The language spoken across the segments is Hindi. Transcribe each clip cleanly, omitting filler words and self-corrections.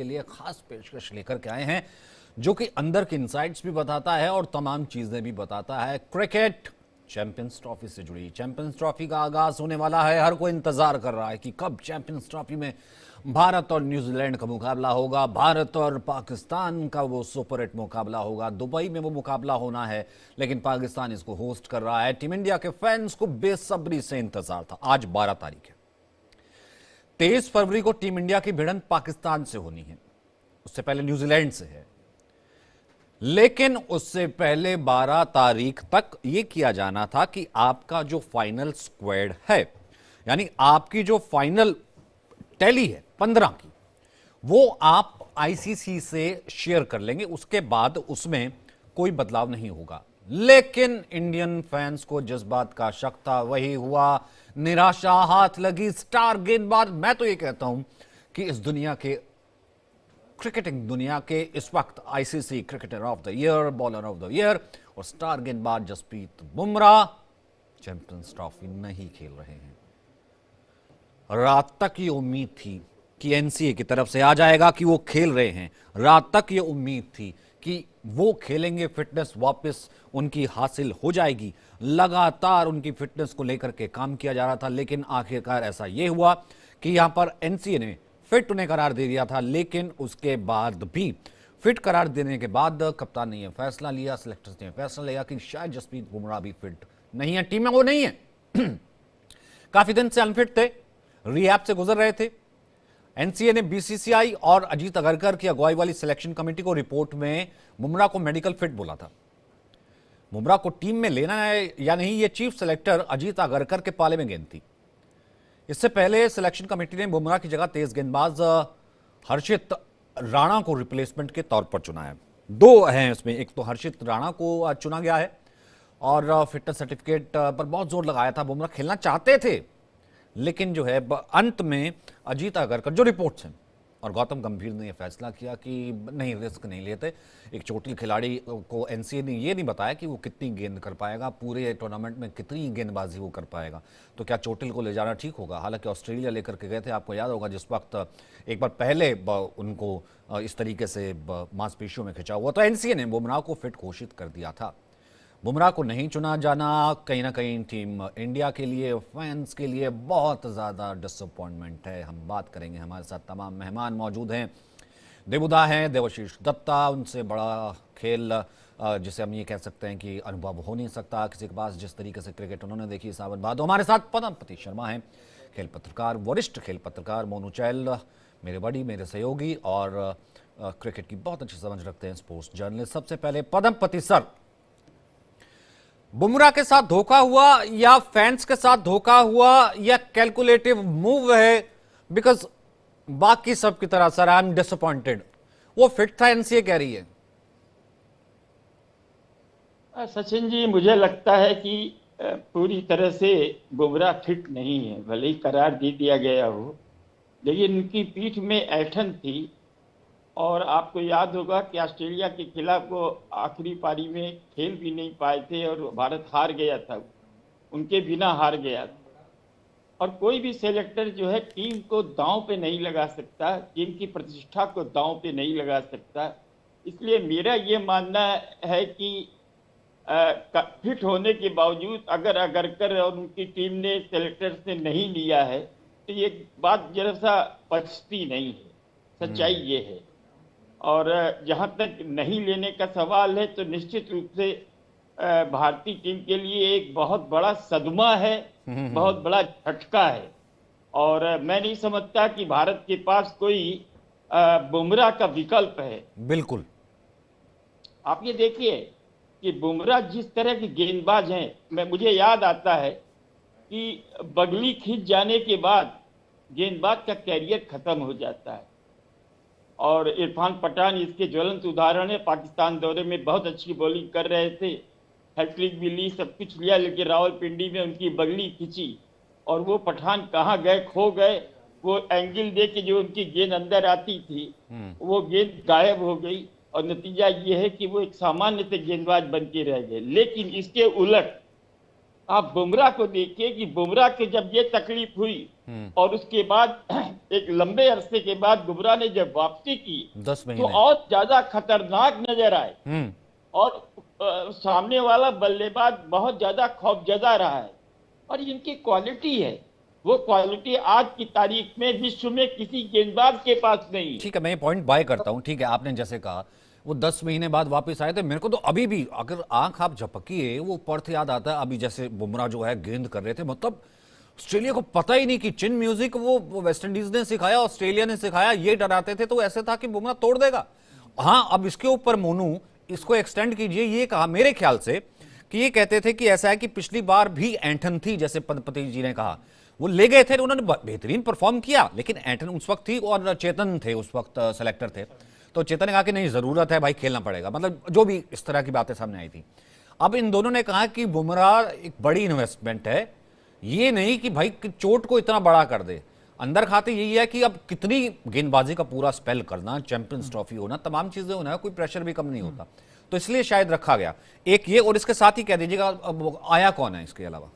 आपके लिए खास पेशकश लेकर के आए हैं जो कि अंदर के इनसाइट्स भी बताता है और तमाम चीजें भी बताता है। क्रिकेट चैंपियंस ट्रॉफी से जुड़ी, चैंपियंस ट्रॉफी का आगाज होने वाला है। हर कोई इंतजार कर रहा है कि कब चैंपियंस ट्रॉफी में भारत और न्यूजीलैंड का मुकाबला होगा, भारत और पाकिस्तान का वो सुपर हिट मुकाबला होगा। दुबई में वो मुकाबला होना है, लेकिन पाकिस्तान इसको होस्ट कर रहा है। टीम इंडिया के फैंस को बेसब्री से इंतजार था। आज 12 तारीख है, 23 फरवरी को टीम इंडिया की भिड़ंत पाकिस्तान से होनी है, उससे पहले न्यूजीलैंड से है। लेकिन उससे पहले 12 तारीख तक यह किया जाना था कि आपका जो फाइनल स्क्वाड है, यानी आपकी जो फाइनल टैली है 15 की, वो आप आईसीसी से शेयर कर लेंगे। उसके बाद उसमें कोई बदलाव नहीं होगा। लेकिन इंडियन फैंस को जिस बात का शक था वही हुआ। निराशा हाथ लगी। स्टार गेंदबाज, मैं तो ये कहता हूं कि इस दुनिया के, क्रिकेटिंग दुनिया के इस वक्त ICC cricketer of the year, bowler of the year और स्टार गेंदबाज जसप्रीत बुमराह चैंपियंस ट्रॉफी नहीं खेल रहे हैं। रात तक ये उम्मीद थी कि एनसीए की तरफ से आ जाएगा कि वो खेल रहे हैं। रात तक ये उम्मीद थी कि वो खेलेंगे, फिटनेस वापस उनकी हासिल हो जाएगी। लगातार उनकी फिटनेस को लेकर के काम किया जा रहा था, लेकिन आखिरकार ऐसा ये हुआ कि यहां पर एनसीए ने फिट उन्हें करार दे दिया था। लेकिन उसके बाद भी, फिट करार देने के बाद कप्तान ने यह फैसला लिया, सिलेक्टर्स ने फैसला लिया कि शायद जसप्रीत बुमराह भी फिट नहीं है, टीम में वो नहीं है। काफी दिन से अनफिट थे, रिहैब से गुजर रहे थे। एनसीए ने बीसीसीआई और अजीत अगरकर की अगुवाई वाली सिलेक्शन कमेटी को रिपोर्ट में बुमराह को मेडिकल फिट बोला था। बुमराह को टीम में लेना है या नहीं, यह चीफ सेलेक्टर अजीत अगरकर के पाले में गेंद थी। इससे पहले सिलेक्शन कमेटी ने बुमराह की जगह तेज गेंदबाज हर्षित राणा को रिप्लेसमेंट के तौर पर चुना है। दो हैं इसमें, एक तो हर्षित राणा को चुना गया है और फिटनेस सर्टिफिकेट पर बहुत जोर लगाया था। बुमराह खेलना चाहते थे, लेकिन जो है अंत में अजीत अगरकर, जो रिपोर्ट्स हैं, और गौतम गंभीर ने यह फैसला किया कि नहीं, रिस्क नहीं लेते। एक चोटिल खिलाड़ी को एनसीए ने यह नहीं बताया कि वो कितनी गेंद कर पाएगा, पूरे टूर्नामेंट में कितनी गेंदबाजी वो कर पाएगा, तो क्या चोटिल को ले जाना ठीक होगा। हालांकि ऑस्ट्रेलिया लेकर के गए थे, आपको याद होगा, जिस वक्त एक बार पहले उनको इस तरीके से मांसपेशियों में खिंचा हुआ, तो एनसीए ने बुमराह को फिट घोषित कर दिया था। बुमराह को नहीं चुना जाना कहीं ना कहीं टीम इंडिया के लिए, फैंस के लिए बहुत ज़्यादा डिसअपॉइंटमेंट है। हम बात करेंगे, हमारे साथ तमाम मेहमान मौजूद हैं। देवुदा हैं, देवाशीष दत्ता, उनसे बड़ा खेल जिसे हम ये कह सकते हैं कि अनुभव हो नहीं सकता किसी के पास, जिस तरीके से क्रिकेट उन्होंने देखी सावन बाद। हमारे साथ पद्मपति शर्मा हैं, खेल पत्रकार, वरिष्ठ खेल पत्रकार। मोनू चैल मेरे बड़ी, मेरे सहयोगी और क्रिकेट की बहुत अच्छी समझ रखते हैं, स्पोर्ट्स जर्नलिस्ट। सबसे पहले पद्मपति सर, बुमराह के साथ धोखा हुआ या फैंस के साथ धोखा हुआ या कैलकुलेटिव मूव है? बिकॉज बाकी सब की तरह सर, आई एम डिसअपॉइंटेड। वो फिट था, एनसीए कह रही है। सचिन जी, मुझे लगता है कि पूरी तरह से बुमराह फिट नहीं है। भले ही करार दे दिया गया हो, लेकिन उनकी पीठ में ऐंठन थी। और आपको याद होगा कि ऑस्ट्रेलिया के खिलाफ वो आखिरी पारी में खेल भी नहीं पाए थे और भारत हार गया था, उनके बिना हार गया था। और कोई भी सेलेक्टर जो है टीम को दांव पे नहीं लगा सकता, टीम की प्रतिष्ठा को दांव पे नहीं लगा सकता। इसलिए मेरा ये मानना है कि फिट होने के बावजूद अगर अगरकर और उनकी टीम ने सेलेक्टर्स ने नहीं लिया है, तो ये बात जरा सा पचती नहीं है। सच्चाई ये है। और जहां तक नहीं लेने का सवाल है, तो निश्चित रूप से भारतीय टीम के लिए एक बहुत बड़ा सदमा है, बहुत बड़ा झटका है। और मैं नहीं समझता कि भारत के पास कोई बुमराह का विकल्प है। बिल्कुल। आप ये देखिए कि बुमराह जिस तरह के गेंदबाज हैं, मुझे याद आता है कि बगली खींच जाने के बाद गेंदबाज का कैरियर खत्म हो जाता है। और इरफान पठान इसके ज्वलंत उदाहरण है। पाकिस्तान दौरे में बहुत अच्छी बॉलिंग कर रहे थे, हैट्रिक भी ली, सब कुछ लिया, लेकिन रावलपिंडी में उनकी बगली खींची और वो पठान कहाँ गए, खो गए। वो एंगल दे के जो उनकी गेंद अंदर आती थी, वो गेंद गायब हो गई। और नतीजा ये है कि वो एक सामान्य से गेंदबाज बन के रह गए। लेकिन इसके उलट आप बुमराह को देखिए कि बुमराह के जब ये तकलीफ हुई और उसके बाद एक लंबे अरसे के बाद बुमराह ने जब वापसी की 10 तो महीने और ज्यादा खतरनाक नजर आए और सामने वाला बल्लेबाज बहुत ज्यादा खौफजदा रहा है और इनकी क्वालिटी है, वो क्वालिटी आज की तारीख में विश्व में किसी गेंदबाज के पास नहीं है। ठीक है, मैं ये पॉइंट बाय करता हूं। ठीक है, आपने जैसे कहा वो 10 महीने बाद वापस आए थे, मेरे को तो अभी भी अगर आंख आप झपकिए वो पर्थ याद आता है। अभी जैसे बुमराह जो है गेंद कर रहे थे, मतलब ऑस्ट्रेलिया को पता ही नहीं कि चिन म्यूजिक वो वेस्ट इंडीज ने सिखाया, ऑस्ट्रेलिया ने सिखाया, ये डराते थे तो ऐसे था कि बुमराह तोड़ देगा। हाँ, अब इसके ऊपर मोनू इसको एक्सटेंड कीजिए, ये कहा मेरे ख्याल से कि ये कहते थे कि ऐसा है कि पिछली बार भी एंटन थी, जैसे पति जी ने कहा, वो ले गए थे, उन्होंने बेहतरीन परफॉर्म किया, लेकिन एंटन उस वक्त थी और चेतन थे उस वक्त सेलेक्टर थे, तो चेतन ने कहा कि नहीं जरूरत है भाई, खेलना पड़ेगा, मतलब जो भी इस तरह की बातें सामने आई थी। अब इन दोनों ने कहा कि बुमराह एक बड़ी इन्वेस्टमेंट है, ये नहीं कि भाई चोट को इतना बड़ा कर दे। अंदर खाते यही है कि अब कितनी गेंदबाजी का पूरा स्पेल करना, चैंपियंस ट्रॉफी होना, तमाम चीजें होना, कोई प्रेशर भी कम नहीं होता, तो इसलिए शायद रखा गया एक ये। और इसके साथ ही कह दीजिएगा अब आया कौन है इसके अलावा?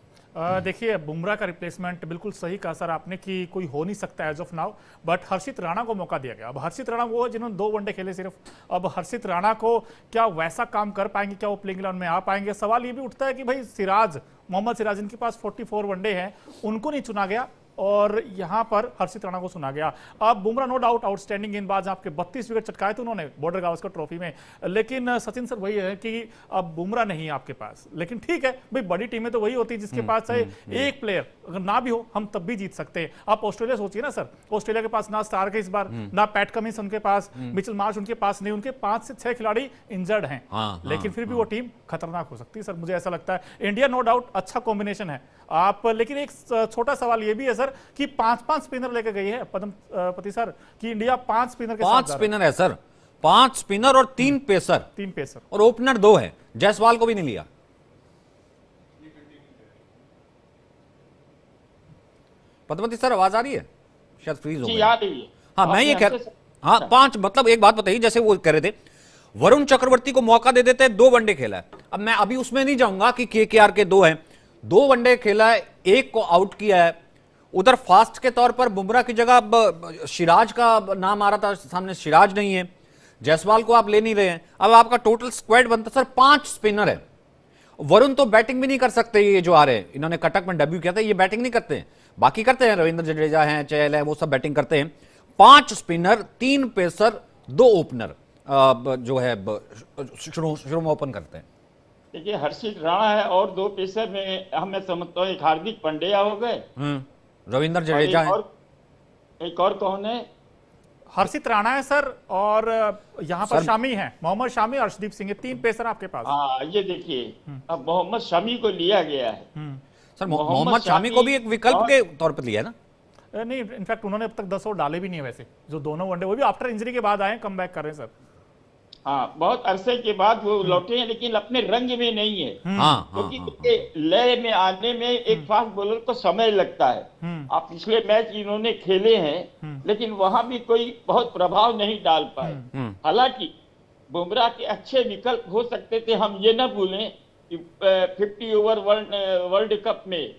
देखिए, बुमराह का रिप्लेसमेंट बिल्कुल सही कहा सर आपने कि कोई हो नहीं सकता एज ऑफ नाउ, बट हर्षित राणा को मौका दिया गया। अब हर्षित राणा वो जिन्होंने 2 वनडे खेले सिर्फ, अब हर्षित राणा को क्या वैसा काम कर पाएंगे, क्या वो प्लेइंग इलेवन में आ पाएंगे? सवाल ये भी उठता है कि भाई मोहम्मद सिराज जिनके पास 44 वनडे हैं, उनको नहीं चुना गया और यहां पर हर्षित राणा को सुना गया। अब बुमराह नो डाउट आउटस्टैंडिंग गेंदबाज, आपके 32 विकेट चटकाए थे उन्होंने बॉर्डर गावस्कर ट्रॉफी में, लेकिन सचिन सर वही है कि अब बुमराह नहीं है आपके पास। लेकिन ठीक है भाई, बड़ी टीमें तो वही होती है जिसके पास चाहे एक प्लेयर अगर ना भी हो, हम तब भी जीत सकते हैं। आप ऑस्ट्रेलिया सोचिए ना सर, ऑस्ट्रेलिया के पास ना स्टार्क है इस बार, ना पैट कमिंस उनके पास, मिचेल मार्श उनके पास नहीं, उनके 5 से 6 खिलाड़ी इंजर्ड हैं, लेकिन फिर भी वो टीम खतरनाक हो सकती है सर, मुझे ऐसा लगता है। इंडिया नो डाउट अच्छा कॉम्बिनेशन है आप, लेकिन एक छोटा सवाल ये भी है सर कि 5 स्पिनर लेके गई है पति सर कि इंडिया 5 स्पिनर के 5 स्पिनर है सर, 5 स्पिनर और 3 पेसर और ओपनर 2 है, जायसवाल को भी नहीं लिया। पद्मवती सर आवाज आ रही है? शायद फ्रीज हो गई। आ रही है। हाँ, मैं ये कह, हाँ 5, मतलब एक बात बताइए, जैसे वो कह रहे थे वरुण चक्रवर्ती को मौका दे देते हैं, 2 वनडे खेला है। अब मैं अभी उसमें नहीं जाऊंगा कि केकेआर के 2 हैं, 2 वनडे खेला है, 1 को आउट किया है। उधर फास्ट के तौर पर बुमराह की जगह अब सिराज का नाम आ रहा था सामने, सिराज नहीं है, जायसवाल को आप ले नहीं रहे हैं। अब आपका टोटल स्क्वाड बनता सर 5 स्पिनर है। वरुण तो बैटिंग भी नहीं कर सकते, ये जो आ रहे हैं, इन्होंने कटक में डेब्यू किया था, ये बैटिंग नहीं करते हैं, बाकी करते हैं, रविंद्र जडेजा हैं, चहल है, वो सब बैटिंग करते हैं। 5 स्पिनर, 3 पेसर, 2 ओपनर जो है शुरू में ओपन करते हैं। देखिए, हर्षित राणा है और 2 पेसर में मैं समझता हूँ एक हार्दिक पांड्या हो गए, रविंद्र जडेजा है, एक और कौन है? हर्षित राणा है सर, और यहाँ पर शामी है, मोहम्मद शामी, अर्शदीप सिंह, 3 पेसर आपके पास। हाँ, ये देखिए अब मोहम्मद शामी को लिया गया है। सर मोहम्मद शामी को भी एक विकल्प के तौर पर लिया है ना? नहीं, इनफैक्ट उन्होंने अब तक 10 ओवर डाले भी नहीं है वैसे, जो दोनों वनडे, वो भी आफ्टर इंजरी के बाद आए, कम बैक कर रहे हैं सर। हाँ, बहुत अरसे के बाद वो लौटे हैं, लेकिन अपने रंग में नहीं है, क्योंकि लय में आने में एक फास्ट बॉलर को समय लगता है। आप पिछले मैच इन्होंने खेले हैं, लेकिन वहां भी कोई बहुत प्रभाव नहीं डाल पाए। हालांकि बुमराह के अच्छे विकल्प हो सकते थे, हम ये न भूलें कि 50 ओवर वर्ल्ड कप में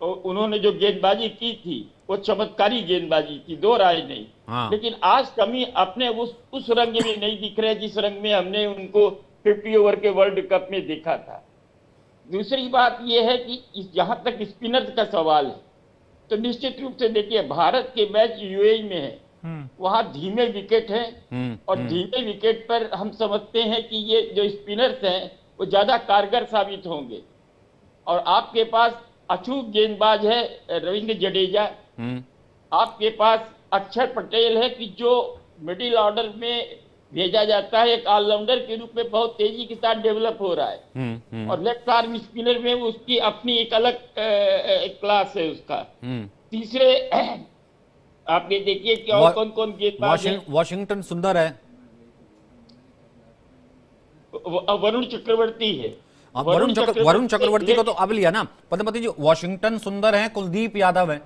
उन्होंने जो गेंदबाजी की थी वो चमत्कारी गेंदबाजी थी, 2 राय नहीं। लेकिन आज कमी अपने उस रंग में नहीं दिख रहे जिस रंग में हमने उनको 50 ओवर के वर्ल्ड कप में देखा था। दूसरी बात यह है कि जहां तक स्पिनर का सवाल है, तो निश्चित रूप से देखिए, भारत के मैच यूएई में है, वहां धीमे विकेट हैं और धीमे विकेट पर हम समझते हैं कि ये जो स्पिनर्स हैं वो ज्यादा कारगर साबित होंगे। और आपके पास अचूक गेंदबाज है रविंद्र जडेजा, आपके पास अक्षर पटेल है कि जो मिडिल ऑर्डर में भेजा जाता है, एक ऑलराउंडर के रूप में बहुत तेजी के साथ डेवलप हो रहा है। और लेफ्ट आर्म स्पिनर में उसकी अपनी एक अलग क्लास है उसका। तीसरे आप ये देखिए कि और कौन कौन गेंदबाज है। वॉशिंगटन सुंदर है, वरुण चक्रवर्ती है। वरुण चक्रवर्ती को तो अब लिया ना पद्मवती जी। वॉशिंगटन सुंदर है, कुलदीप यादव है।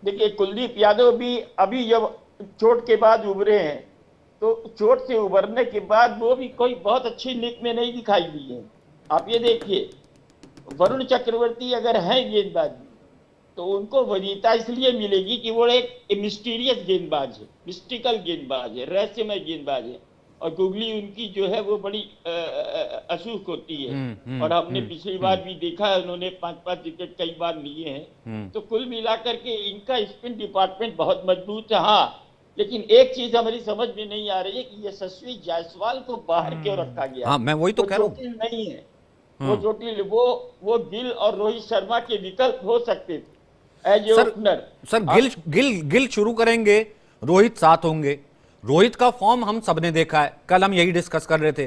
देखिए, कुलदीप यादव भी अभी जब चोट के बाद उभरे हैं, तो चोट से उभरने के बाद वो भी कोई बहुत अच्छी निक में नहीं दिखाई दी है। आप ये देखिए, वरुण चक्रवर्ती अगर हैं गेंदबाज तो उनको वरीयता इसलिए मिलेगी कि वो एक मिस्टीरियस गेंदबाज है, मिस्टिकल गेंदबाज है, रहस्यमय गेंदबाज है। और गुगली उनकी जो है वो बड़ी अचूक होती है। और हमने पिछली बार भी देखा है, उन्होंने 5-5 विकेट कई बार लिए हैं। तो कुल मिलाकर के इनका स्पिन डिपार्टमेंट बहुत मजबूत है। हाँ, लेकिन एक चीज हमारी समझ में नहीं आ रही है कि यशस्वी जायसवाल को बाहर क्यों रखा गया। हाँ, मैं वही तो कह रहा हूँ, नहीं है वो चोटिल, वो गिल और रोहित शर्मा के विकल्प हो सकते थे as a opener. Sir Gill शुरू करेंगे, रोहित साथ होंगे। रोहित का फॉर्म हम सबने देखा है, कल हम यही डिस्कस कर रहे थे,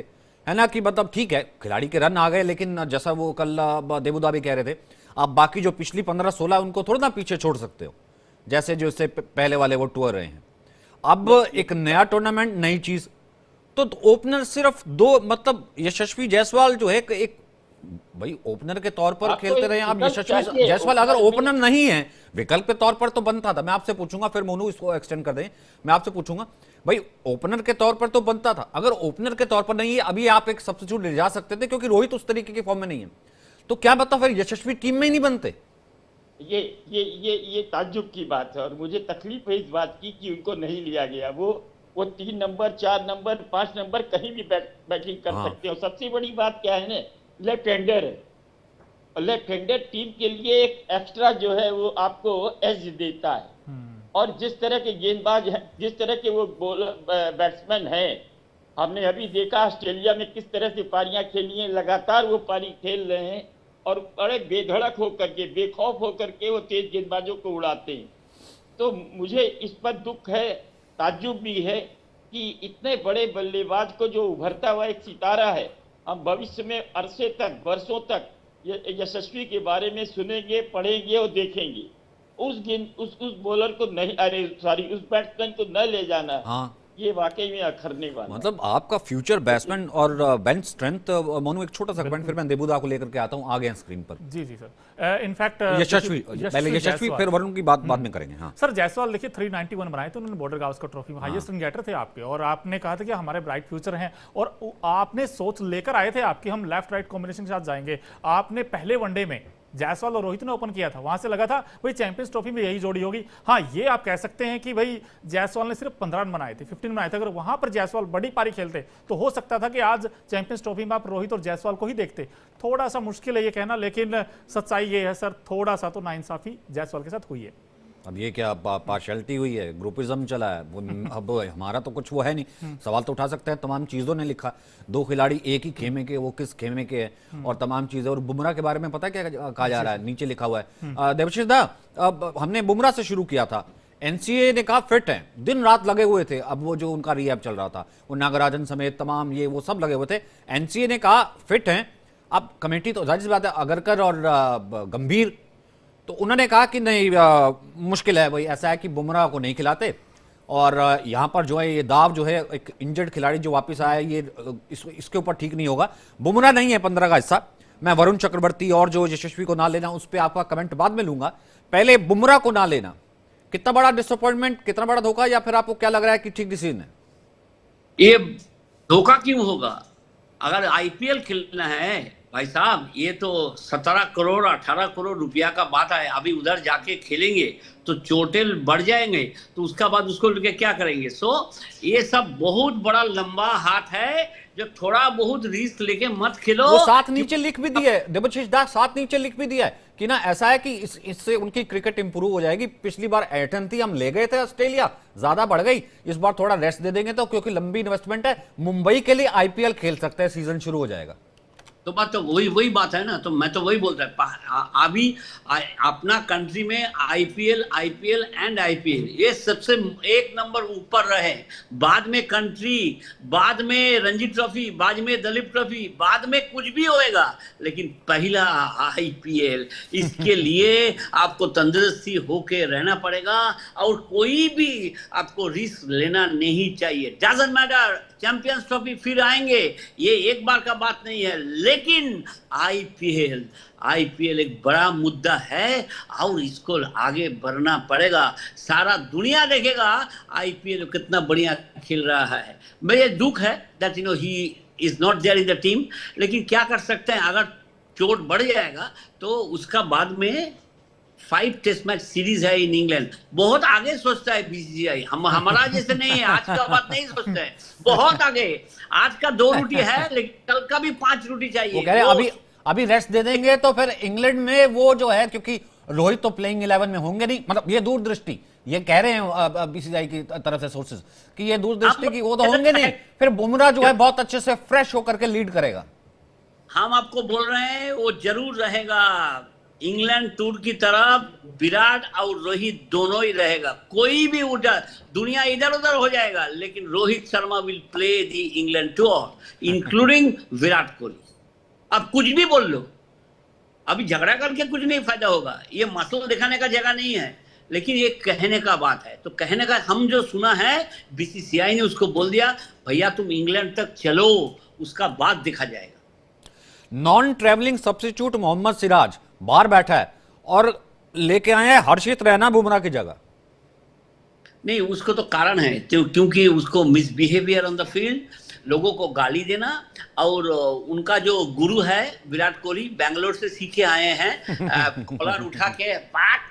है ना, कि मतलब ठीक है खिलाड़ी के रन आ गए, लेकिन जैसा वो कल देबूदा भी कह रहे थे, आप बाकी जो पिछली 15-16 उनको थोड़ा ना पीछे छोड़ सकते हो, जैसे जो इससे पहले वाले वो टूर रहे हैं। अब एक नया टूर्नामेंट, नई चीज, तो ओपनर सिर्फ 2, मतलब यशस्वी जायसवाल जो है एक भाई ओपनर के तौर पर खेलते रहे। आप यशस्वी जायसवाल अगर ओपनर नहीं है, विकल्प के तौर पर तो बनता था। मैं आपसे पूछूंगा, फिर मोनू इसको एक्सटेंड कर दें, मैं आपसे पूछूंगा भाई ओपनर के तौर पर तो बनता था, अगर ओपनर के तौर पर नहीं है, अभी आप एक सब्स्टिट्यूट ले जा सकते थे, क्योंकि रोहित उस तरीके के फॉर्म में नहीं है, तो क्या बता फिर यशस्वी टीम में ही नहीं बनते? ये ताज्जुब की बात है। और मुझे तकलीफ है इस बात की कि उनको नहीं लिया गया। वो 3 नंबर, 4 नंबर, 5 नंबर कहीं भी बैटिंग कर सकते हो। सबसे बड़ी बात क्या है ना, लेफ्ट हैंडर है, और लेफ्ट हैंडर टीम के लिए एक एक्स्ट्रा जो है वो आपको एज देता है। और जिस तरह के गेंदबाज हैं, जिस तरह के वो बॉलर बैट्समैन हैं, हमने अभी देखा ऑस्ट्रेलिया में किस तरह से पारियां खेली हैं, लगातार वो पारी खेल रहे हैं और बड़े बेधड़क होकर के, बेखौफ होकर के वो तेज गेंदबाजों को उड़ाते हैं। तो मुझे इस पर दुख है, ताज्जुब भी है कि इतने बड़े बल्लेबाज को जो उभरता हुआ एक सितारा है, हम भविष्य में अरसे तक, वर्षों तक यशस्वी के बारे में सुनेंगे, पढ़ेंगे और देखेंगे। उस बॉलर को नहीं, अरे सॉरी, उस बैट्समैन को न ले जाना, हाँ, ये वाकई में अखरने वाला। मतलब आपका फ्यूचर बैट्समैन और बेंच स्ट्रेंथ। मोनू एक छोटा सा कमेंट, फिर मैं देबूदा को लेकर के आता हूं, आ गए स्क्रीन पर। जी सर, इनफैक्ट यशस्वी, पहले यशस्वी फिर वरुण की बात बाद में करेंगे। हाँ सर, जायसवाल देखिए 391 बनाए थे उन्होंने, बॉर्डर गावस्कर ट्रॉफी में हाईएस्ट रन गेटर थे आपके, और आपने कहा था कि हमारे ब्राइट फ्यूचर हैं, और आपने सोच लेकर आए थे आपकी हम लेफ्ट राइट कॉम्बिनेशन के साथ जाएंगे। आपने पहले वनडे में जायसवाल और रोहित ने ओपन किया था, वहां से लगा था भाई चैंपियंस ट्रॉफी में यही जोड़ी होगी। हाँ, ये आप कह सकते हैं कि भाई जायसवाल ने सिर्फ 15 रन बनाए थे, 15 बनाए थे। अगर वहां पर जायसवाल बड़ी पारी खेलते तो हो सकता था कि आज चैंपियंस ट्रॉफी में आप रोहित और जायसवाल को ही देखते। थोड़ा सा मुश्किल है ये कहना, लेकिन सच्चाई ये है सर, थोड़ा सा तो नाइंसाफी जायसवाल के साथ हुई है। अब ये क्या पार्शियलिटी हुई है, ग्रुपिज्म चला है, अब हमारा तो कुछ वो है नहीं। सवाल तो उठा सकते हैं, तमाम चीज़ों ने लिखा, 2 खिलाड़ी एक ही खेमे के, वो किस खेमे के हैं, और तमाम चीज़ें। और बुमराह के बारे में पता है क्या कहा जा रहा है, नीचे लिखा हुआ है। देवशीष दा, अब हमने बुमराह से शुरू किया था, एनसीए ने कहा फिट हैं, दिन रात लगे हुए थे। अब वो जो उनका रिहैब चल रहा था, वो नागराजन समेत तमाम ये वो सब लगे हुए थे, एनसीए ने कहा फिट हैं। अब कमेटी तो जाहिर सी बात है, अगरकर और गंभीर, तो उन्होंने कहा कि नहीं मुश्किल है, भाई ऐसा है कि बुमराह को नहीं खिलाते, और यहाँ पर जो है ये दाव जो है एक इंजर्ड खिलाड़ी जो वापस आया, ये इसके ऊपर ठीक नहीं होगा। बुमराह नहीं है 15 का हिस्सा। मैं वरुण चक्रवर्ती और जो यशस्वी को ना लेना, उस पर आपका कमेंट बाद में लूंगा, पहले बुमराह को ना लेना कितना बड़ा डिसअपॉइंटमेंट, कितना बड़ा धोखा, या फिर आपको क्या लग रहा है कि ठीक डिसीजन है? ये धोखा क्यों होगा? अगर आईपीएल खेलना है भाई साहब, ये तो 17 करोड़ 18 करोड़ रुपया का बात है। अभी उधर जाके खेलेंगे तो चोटेल बढ़ जाएंगे, तो उसका बाद उसको लेके क्या करेंगे? ये सब बहुत बड़ा लंबा हाथ है, जो थोड़ा बहुत रिस्क लेके मत खेलो। वो साथ नीचे लिख भी दिया है देवशीष दा, साथ नीचे लिख भी दिया है कि ना ऐसा है कि इससे उनकी क्रिकेट इंप्रूव हो जाएगी। पिछली बार एटन थी, हम ले गए थे ऑस्ट्रेलिया, ज्यादा बढ़ गई, इस बार थोड़ा रेस्ट दे देंगे, तो क्योंकि लंबी इन्वेस्टमेंट है, मुंबई के लिए आईपीएल खेल सकते हैं, सीजन शुरू हो जाएगा। तो बात तो वही बात है ना। तो मैं तो वही बोलता है, अभी अपना कंट्री में आईपीएल एंड आईपीएल ये सबसे 1 नंबर ऊपर रहे, बाद में कंट्री, बाद में रणजी ट्रॉफी, बाद में दलीप ट्रॉफी, बाद में कुछ भी होएगा, लेकिन पहला आईपीएल, इसके लिए आपको तंदुरुस्ती होके रहना पड़ेगा, और कोई भी आपको रिस्क लेना नहीं चाहिए। डजंट मैटर, चैंपियंस ट्रॉफी फिर आएंगे, ये एक बार का बात नहीं है, लेकिन आईपीएल एक बड़ा मुद्दा है और इसको आगे बढ़ना पड़ेगा। सारा दुनिया देखेगा आईपीएल कितना बढ़िया खेल रहा है। मुझे दुख है that he is not there in the team, लेकिन क्या कर सकते हैं? अगर चोट बढ़ जाएगा तो उसका बाद में 5 टेस्ट मैच सीरीज है इन इंग्लैंड। बहुत आगे सोचता है बीसीसीआई, हम हमारा जैसे नहीं है, आज का बात नहीं सोचता है, बहुत आगे। आज का 2 रोटी है लेकिन कल का भी 5 रोटी चाहिए। वो कह रहे हैं अभी रेस्ट दे देंगे तो फिर इंग्लैंड में वो जो है, क्योंकि रोहित तो प्लेइंग 11 में होंगे नहीं, मतलब ये दूरदृष्टि, ये कह रहे हैं बीसीसीआई की तरफ से सोर्सेज कि ये दूरदृष्टि की वो तो होंगे नहीं, फिर बुमराह जो है बहुत अच्छे से फ्रेश होकर के लीड करेगा। हम आपको बोल रहे हैं वो जरूर रहेगा इंग्लैंड टूर की तरफ। विराट और रोहित दोनों ही रहेगा, कोई भी उधर दुनिया इधर उधर हो जाएगा लेकिन Rohit Sharma will play the England tour including Virat Kohli. अब कुछ भी बोल लो, अभी झगड़ा करके कुछ नहीं फायदा होगा, ये मसल दिखाने का जगह नहीं है, लेकिन ये कहने का बात है। तो कहने का हम जो सुना है, बीसीसीआई ने उसको बोल दिया भैया तुम इंग्लैंड तक चलो, उसका बाद देखा जाएगा। Non travelling substitute Mohammed Siraj बाहर बैठा है और लेके आए हैं हर्षित रैना बुमराह की जगह। नहीं, उसको तो कारण है क्योंकि उसको मिसबिहेवियर ऑन द फील्ड, लोगों को गाली देना, और उनका जो गुरु है विराट कोहली बैंगलोर से सीखे आए हैं कॉलर उठा के पाक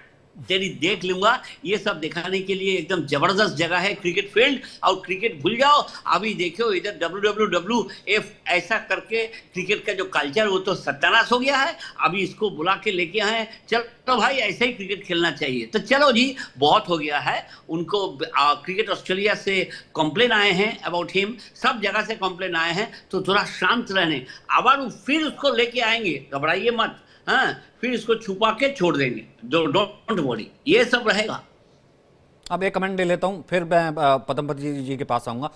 तेरी देख लूंगा, ये सब दिखाने के लिए एकदम जबरदस्त जगह है क्रिकेट फील्ड। और क्रिकेट भूल जाओ, अभी देखो इधर WWF ऐसा करके क्रिकेट का जो कल्चर वो तो सत्यानाश हो गया है। अभी इसको बुला के लेके आए, चलो तो भाई ऐसे ही क्रिकेट खेलना चाहिए। तो चलो जी, बहुत हो गया है। उनको क्रिकेट ऑस्ट्रेलिया से कंप्लेन आए हैं अबाउट हिम, सब जगह से कंप्लेन आए हैं, तो थोड़ा शांत रहने। अब फिर उसको लेके आएंगे, घबराइए मत, हाँ, फिर इसको छुपा के छोड़ देंगे, डोंट वरी, ये सब रहेगा। अब एक कमेंट ले लेता हूं, फिर मैं पद्मपति जी के पास आऊंगा।